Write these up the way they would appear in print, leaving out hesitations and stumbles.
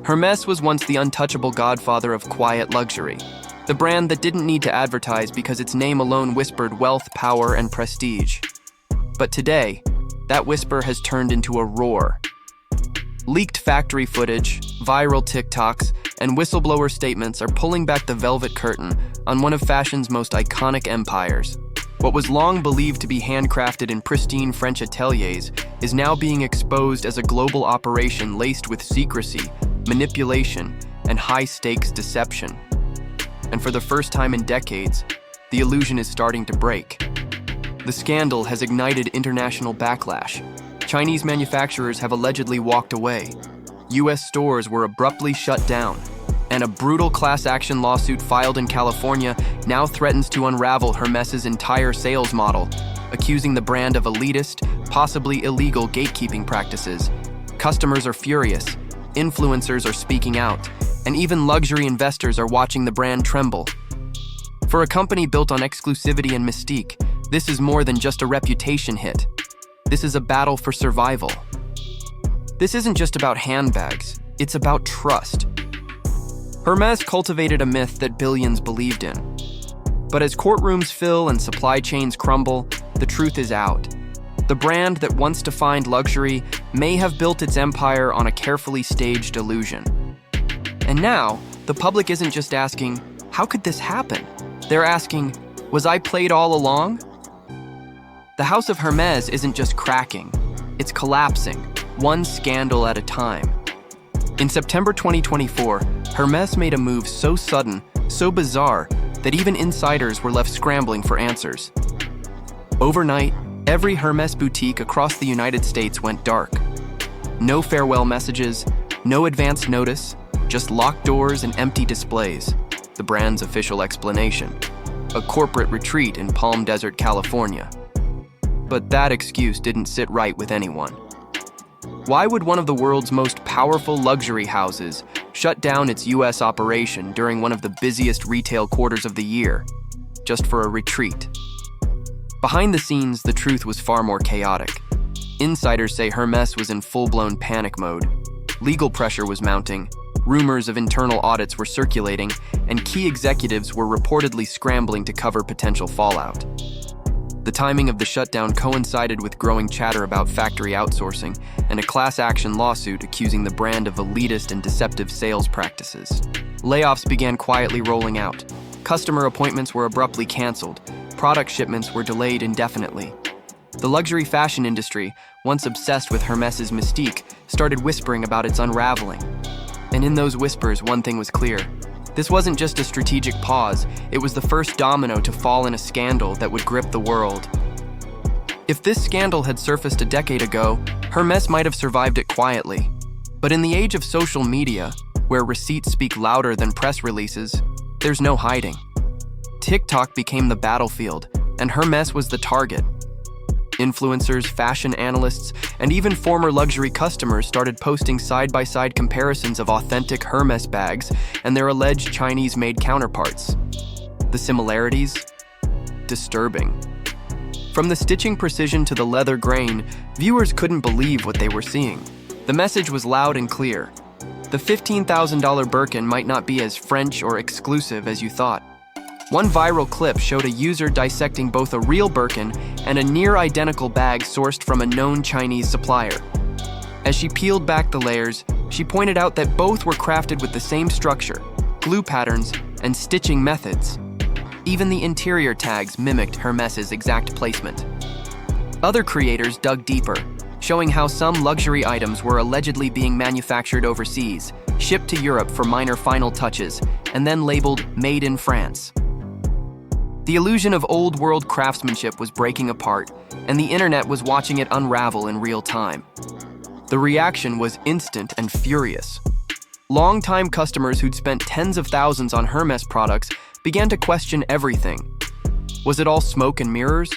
Hermès was once the untouchable godfather of quiet luxury, the brand that didn't need to advertise because its name alone whispered wealth, power, and prestige. But today, that whisper has turned into a roar. Leaked factory footage, viral TikToks, and whistleblower statements are pulling back the velvet curtain on one of fashion's most iconic empires. What was long believed to be handcrafted in pristine French ateliers is now being exposed as a global operation laced with secrecy, manipulation, and high-stakes deception. And for the first time in decades, the illusion is starting to break. The scandal has ignited international backlash. Chinese manufacturers have allegedly walked away. US stores were abruptly shut down. And a brutal class action lawsuit filed in California now threatens to unravel Hermès' entire sales model, accusing the brand of elitist, possibly illegal gatekeeping practices. Customers are furious, influencers are speaking out, and even luxury investors are watching the brand tremble. For a company built on exclusivity and mystique, this is more than just a reputation hit. This is a battle for survival. This isn't just about handbags, it's about trust. Hermès cultivated a myth that billions believed in. But as courtrooms fill and supply chains crumble, the truth is out. The brand that once defined luxury may have built its empire on a carefully staged illusion. And now, the public isn't just asking, how could this happen? They're asking, was I played all along? The House of Hermès isn't just cracking, it's collapsing, one scandal at a time. In September 2024, Hermès made a move so sudden, so bizarre, that even insiders were left scrambling for answers. Overnight, every Hermès boutique across the United States went dark. No farewell messages, no advance notice, just locked doors and empty displays, the brand's official explanation. A corporate retreat in Palm Desert, California. But that excuse didn't sit right with anyone. Why would one of the world's most powerful luxury houses shut down its US operation during one of the busiest retail quarters of the year, just for a retreat? Behind the scenes, the truth was far more chaotic. Insiders say Hermès was in full-blown panic mode. Legal pressure was mounting, rumors of internal audits were circulating, and key executives were reportedly scrambling to cover potential fallout. The timing of the shutdown coincided with growing chatter about factory outsourcing and a class action lawsuit accusing the brand of elitist and deceptive sales practices. Layoffs began quietly rolling out. Customer appointments were abruptly canceled. Product shipments were delayed indefinitely. The luxury fashion industry, once obsessed with Hermès' mystique, started whispering about its unraveling. And in those whispers, one thing was clear. This wasn't just a strategic pause, it was the first domino to fall in a scandal that would grip the world. If this scandal had surfaced a decade ago, Hermès might have survived it quietly. But in the age of social media, where receipts speak louder than press releases, there's no hiding. TikTok became the battlefield, and Hermès was the target. Influencers, fashion analysts, and even former luxury customers started posting side-by-side comparisons of authentic Hermès bags and their alleged Chinese-made counterparts. The similarities? Disturbing. From the stitching precision to the leather grain, viewers couldn't believe what they were seeing. The message was loud and clear. The $15,000 Birkin might not be as French or exclusive as you thought. One viral clip showed a user dissecting both a real Birkin and a near-identical bag sourced from a known Chinese supplier. As she peeled back the layers, she pointed out that both were crafted with the same structure, glue patterns, and stitching methods. Even the interior tags mimicked Hermès' exact placement. Other creators dug deeper, showing how some luxury items were allegedly being manufactured overseas, shipped to Europe for minor final touches, and then labeled "Made in France." The illusion of old-world craftsmanship was breaking apart, and the internet was watching it unravel in real time. The reaction was instant and furious. Long-time customers who'd spent tens of thousands on Hermès products began to question everything. Was it all smoke and mirrors?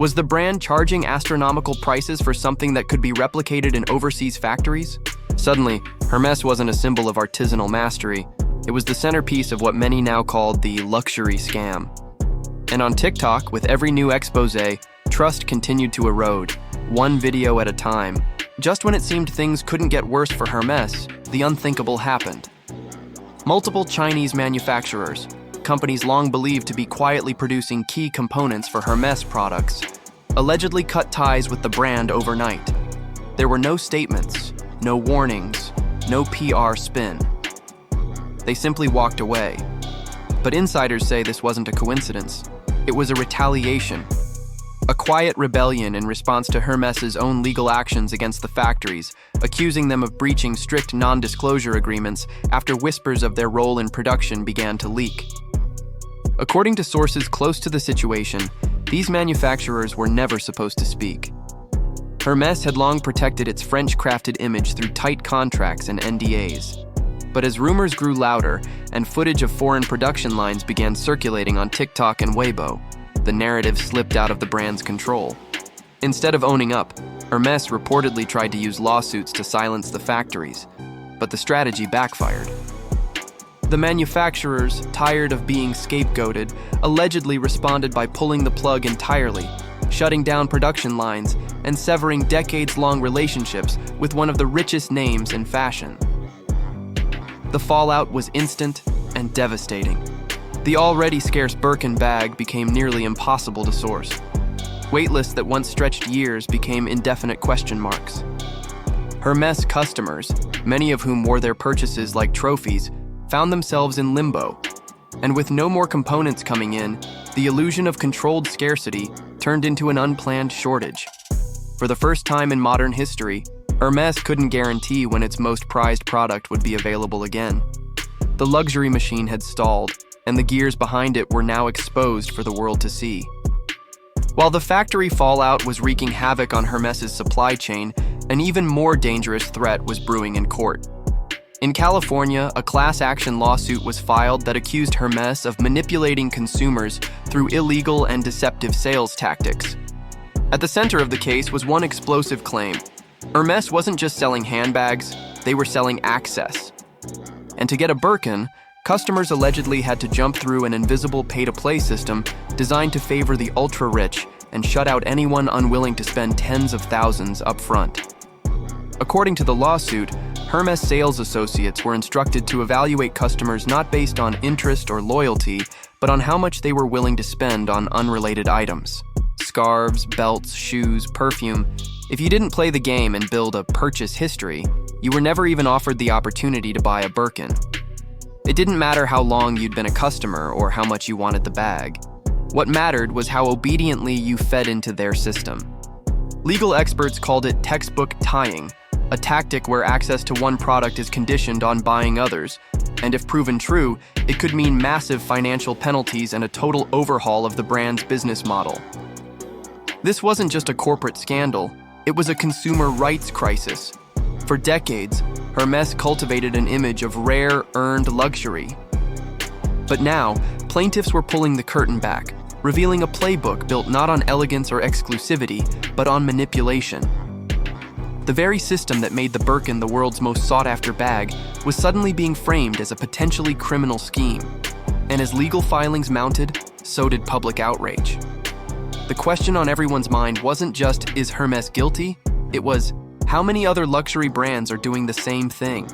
Was the brand charging astronomical prices for something that could be replicated in overseas factories? Suddenly, Hermès wasn't a symbol of artisanal mastery. It was the centerpiece of what many now called the luxury scam. And on TikTok, with every new expose, trust continued to erode, one video at a time. Just when it seemed things couldn't get worse for Hermes, the unthinkable happened. Multiple Chinese manufacturers, companies long believed to be quietly producing key components for Hermes products, allegedly cut ties with the brand overnight. There were no statements, no warnings, no PR spin. They simply walked away. But insiders say this wasn't a coincidence. It was a retaliation. A quiet rebellion in response to Hermes's own legal actions against the factories, accusing them of breaching strict non-disclosure agreements after whispers of their role in production began to leak. According to sources close to the situation, these manufacturers were never supposed to speak. Hermes had long protected its French-crafted image through tight contracts and NDAs. But as rumors grew louder and footage of foreign production lines began circulating on TikTok and Weibo, the narrative slipped out of the brand's control. Instead of owning up, Hermes reportedly tried to use lawsuits to silence the factories, but the strategy backfired. The manufacturers, tired of being scapegoated, allegedly responded by pulling the plug entirely, shutting down production lines, and severing decades-long relationships with one of the richest names in fashion. The fallout was instant and devastating. The already scarce Birkin bag became nearly impossible to source. Waitlists that once stretched years became indefinite question marks. Hermes customers, many of whom wore their purchases like trophies, found themselves in limbo. And with no more components coming in, the illusion of controlled scarcity turned into an unplanned shortage. For the first time in modern history, Hermes couldn't guarantee when its most prized product would be available again. The luxury machine had stalled, and the gears behind it were now exposed for the world to see. While the factory fallout was wreaking havoc on Hermes's supply chain, an even more dangerous threat was brewing in court. In California, a class action lawsuit was filed that accused Hermes of manipulating consumers through illegal and deceptive sales tactics. At the center of the case was one explosive claim. Hermes wasn't just selling handbags, they were selling access. And to get a Birkin, customers allegedly had to jump through an invisible pay-to-play system designed to favor the ultra-rich and shut out anyone unwilling to spend tens of thousands up front. According to the lawsuit, Hermes sales associates were instructed to evaluate customers not based on interest or loyalty, but on how much they were willing to spend on unrelated items. Scarves, belts, shoes, perfume. If you didn't play the game and build a purchase history, you were never even offered the opportunity to buy a Birkin. It didn't matter how long you'd been a customer or how much you wanted the bag. What mattered was how obediently you fed into their system. Legal experts called it textbook tying, a tactic where access to one product is conditioned on buying others, and if proven true, it could mean massive financial penalties and a total overhaul of the brand's business model. This wasn't just a corporate scandal, it was a consumer rights crisis. For decades, Hermes cultivated an image of rare, earned luxury. But now, plaintiffs were pulling the curtain back, revealing a playbook built not on elegance or exclusivity, but on manipulation. The very system that made the Birkin the world's most sought-after bag was suddenly being framed as a potentially criminal scheme. And as legal filings mounted, so did public outrage. The question on everyone's mind wasn't just, is Hermes guilty? It was, how many other luxury brands are doing the same thing?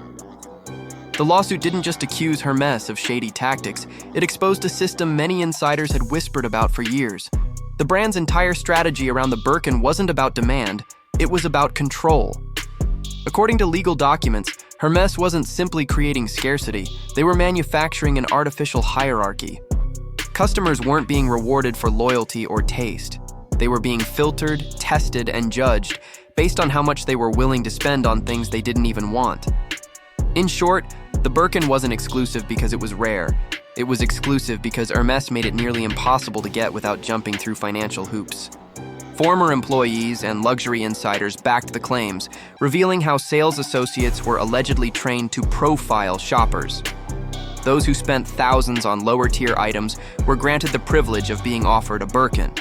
The lawsuit didn't just accuse Hermes of shady tactics, it exposed a system many insiders had whispered about for years. The brand's entire strategy around the Birkin wasn't about demand, it was about control. According to legal documents, Hermes wasn't simply creating scarcity, they were manufacturing an artificial hierarchy. Customers weren't being rewarded for loyalty or taste. They were being filtered, tested, and judged based on how much they were willing to spend on things they didn't even want. In short, the Birkin wasn't exclusive because it was rare. It was exclusive because Hermes made it nearly impossible to get without jumping through financial hoops. Former employees and luxury insiders backed the claims, revealing how sales associates were allegedly trained to profile shoppers. Those who spent thousands on lower-tier items were granted the privilege of being offered a Birkin.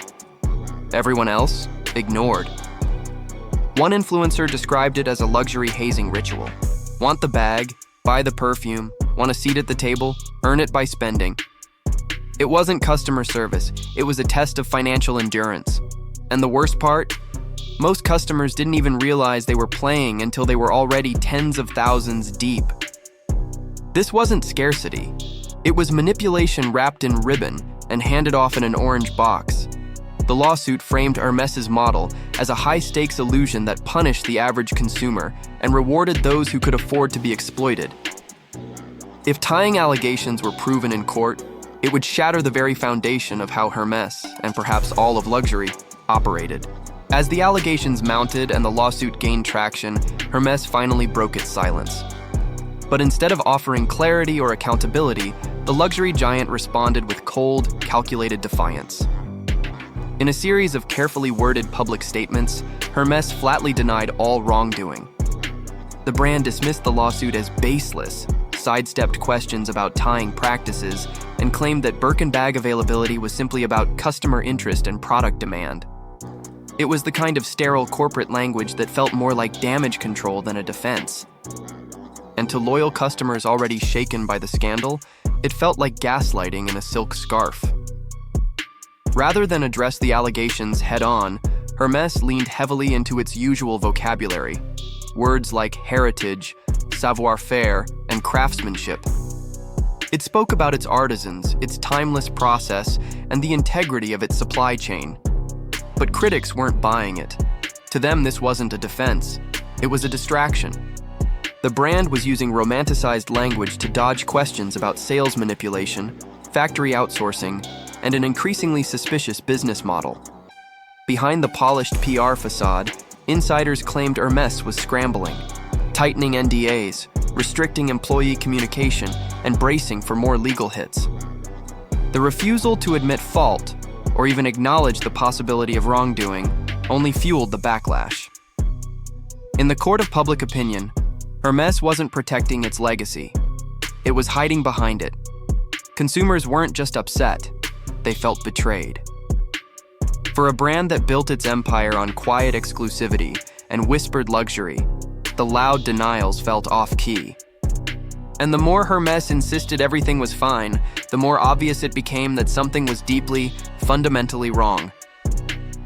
Everyone else, ignored. One influencer described it as a luxury hazing ritual. Want the bag, buy the perfume, want a seat at the table, earn it by spending. It wasn't customer service, it was a test of financial endurance. And the worst part? Most customers didn't even realize they were playing until they were already tens of thousands deep. This wasn't scarcity. It was manipulation wrapped in ribbon and handed off in an orange box. The lawsuit framed Hermès' model as a high-stakes illusion that punished the average consumer and rewarded those who could afford to be exploited. If tying allegations were proven in court, it would shatter the very foundation of how Hermès, and perhaps all of luxury, operated. As the allegations mounted and the lawsuit gained traction, Hermès finally broke its silence. But instead of offering clarity or accountability, the luxury giant responded with cold, calculated defiance. In a series of carefully worded public statements, Hermès flatly denied all wrongdoing. The brand dismissed the lawsuit as baseless, sidestepped questions about tying practices, and claimed that Birkin bag availability was simply about customer interest and product demand. It was the kind of sterile corporate language that felt more like damage control than a defense. And to loyal customers already shaken by the scandal, it felt like gaslighting in a silk scarf. Rather than address the allegations head-on, Hermès leaned heavily into its usual vocabulary, words like heritage, savoir-faire, and craftsmanship. It spoke about its artisans, its timeless process, and the integrity of its supply chain. But critics weren't buying it. To them, this wasn't a defense. It was a distraction. The brand was using romanticized language to dodge questions about sales manipulation, factory outsourcing, and an increasingly suspicious business model. Behind the polished PR facade, insiders claimed Hermès was scrambling, tightening NDAs, restricting employee communication, and bracing for more legal hits. The refusal to admit fault, or even acknowledge the possibility of wrongdoing, only fueled the backlash. In the court of public opinion, Hermès wasn't protecting its legacy. It was hiding behind it. Consumers weren't just upset, they felt betrayed. For a brand that built its empire on quiet exclusivity and whispered luxury, the loud denials felt off-key. And the more Hermès insisted everything was fine, the more obvious it became that something was deeply, fundamentally wrong.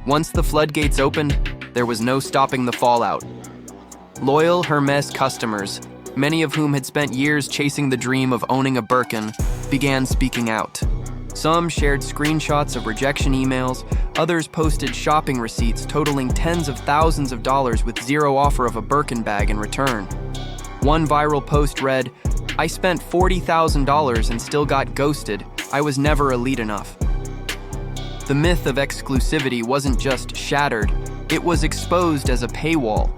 Once the floodgates opened, there was no stopping the fallout. Loyal Hermès customers, many of whom had spent years chasing the dream of owning a Birkin, began speaking out. Some shared screenshots of rejection emails, others posted shopping receipts totaling tens of thousands of dollars with zero offer of a Birkin bag in return. One viral post read, "I spent $40,000 and still got ghosted. I was never elite enough." The myth of exclusivity wasn't just shattered, it was exposed as a paywall.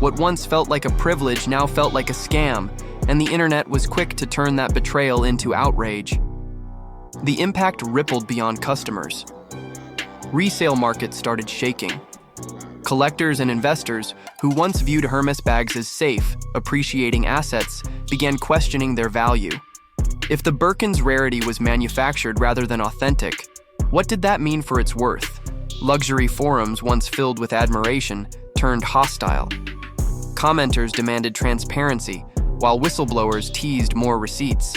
What once felt like a privilege now felt like a scam, and the internet was quick to turn that betrayal into outrage. The impact rippled beyond customers. Resale markets started shaking. Collectors and investors, who once viewed Hermès bags as safe, appreciating assets, began questioning their value. If the Birkin's rarity was manufactured rather than authentic, what did that mean for its worth? Luxury forums, once filled with admiration, turned hostile. Commenters demanded transparency, while whistleblowers teased more receipts.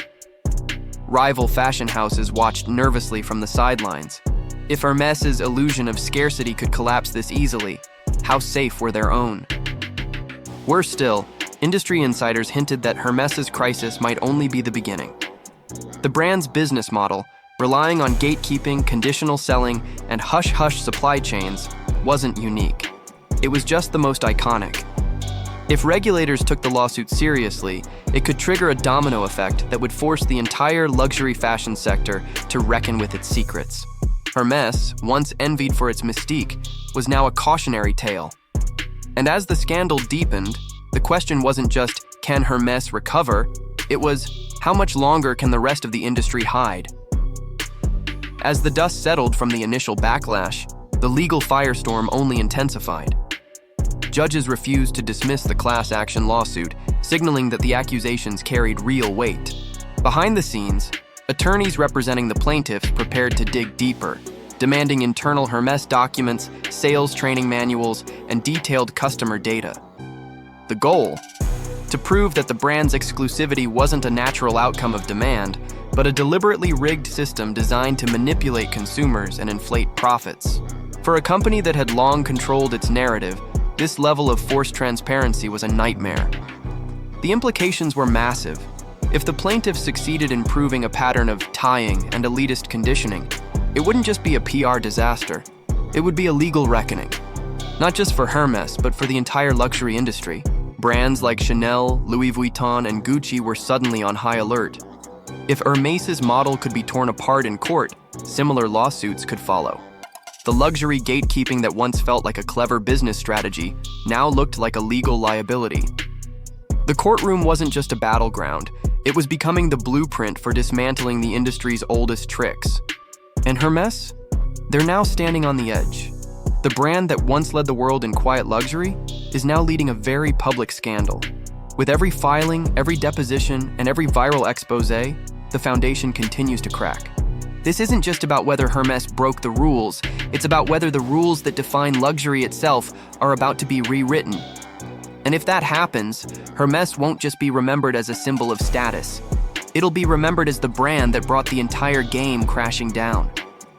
Rival fashion houses watched nervously from the sidelines. If Hermès' illusion of scarcity could collapse this easily, how safe were their own? Worse still, industry insiders hinted that Hermès' crisis might only be the beginning. The brand's business model, relying on gatekeeping, conditional selling, and hush-hush supply chains, wasn't unique. It was just the most iconic. If regulators took the lawsuit seriously, it could trigger a domino effect that would force the entire luxury fashion sector to reckon with its secrets. Hermès, once envied for its mystique, was now a cautionary tale. And as the scandal deepened, the question wasn't just, can Hermès recover? It was, how much longer can the rest of the industry hide? As the dust settled from the initial backlash, the legal firestorm only intensified. Judges refused to dismiss the class action lawsuit, signaling that the accusations carried real weight. Behind the scenes, attorneys representing the plaintiffs prepared to dig deeper, demanding internal Hermès documents, sales training manuals, and detailed customer data. The goal? To prove that the brand's exclusivity wasn't a natural outcome of demand, but a deliberately rigged system designed to manipulate consumers and inflate profits. For a company that had long controlled its narrative, this level of forced transparency was a nightmare. The implications were massive. If the plaintiffs succeeded in proving a pattern of tying and elitist conditioning, it wouldn't just be a PR disaster, it would be a legal reckoning. Not just for Hermes, but for the entire luxury industry. Brands like Chanel, Louis Vuitton, and Gucci were suddenly on high alert. If Hermès' model could be torn apart in court, similar lawsuits could follow. The luxury gatekeeping that once felt like a clever business strategy now looked like a legal liability. The courtroom wasn't just a battleground, it was becoming the blueprint for dismantling the industry's oldest tricks. And Hermès? They're now standing on the edge. The brand that once led the world in quiet luxury is now leading a very public scandal. With every filing, every deposition, and every viral expose, the foundation continues to crack. This isn't just about whether Hermès broke the rules, it's about whether the rules that define luxury itself are about to be rewritten. And if that happens, Hermès won't just be remembered as a symbol of status. It'll be remembered as the brand that brought the entire game crashing down.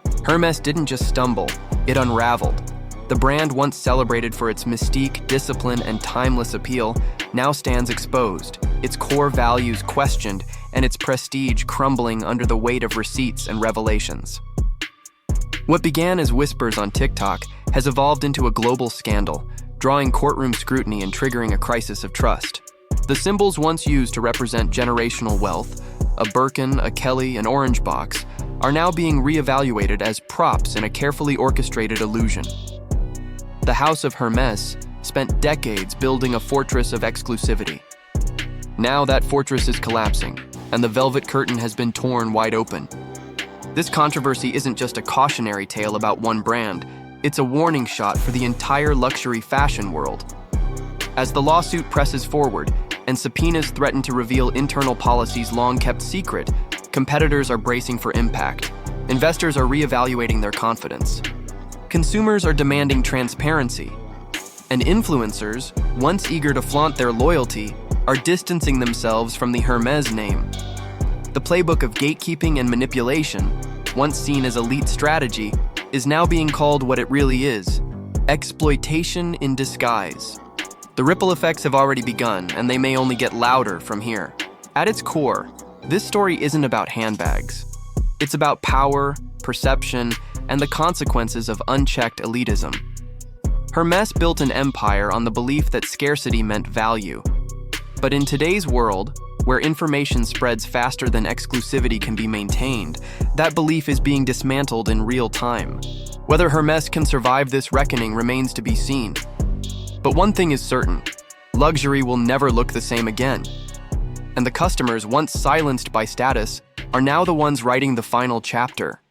Hermès didn't just stumble, it unraveled. The brand once celebrated for its mystique, discipline, and timeless appeal now stands exposed, its core values questioned, and its prestige crumbling under the weight of receipts and revelations. What began as whispers on TikTok has evolved into a global scandal, drawing courtroom scrutiny and triggering a crisis of trust. The symbols once used to represent generational wealth, a Birkin, a Kelly, an orange box, are now being reevaluated as props in a carefully orchestrated illusion. The House of Hermès spent decades building a fortress of exclusivity. Now that fortress is collapsing, and the velvet curtain has been torn wide open. This controversy isn't just a cautionary tale about one brand, it's a warning shot for the entire luxury fashion world. As the lawsuit presses forward, and subpoenas threaten to reveal internal policies long kept secret, competitors are bracing for impact. Investors are reevaluating their confidence. Consumers are demanding transparency. And influencers, once eager to flaunt their loyalty, are distancing themselves from the Hermès name. The playbook of gatekeeping and manipulation, once seen as elite strategy, is now being called what it really is: exploitation in disguise. The ripple effects have already begun, and they may only get louder from here. At its core, this story isn't about handbags. It's about power, perception, and the consequences of unchecked elitism. Hermès built an empire on the belief that scarcity meant value. But in today's world, where information spreads faster than exclusivity can be maintained, that belief is being dismantled in real time. Whether Hermès can survive this reckoning remains to be seen. But one thing is certain: luxury will never look the same again. And the customers, once silenced by status, are now the ones writing the final chapter.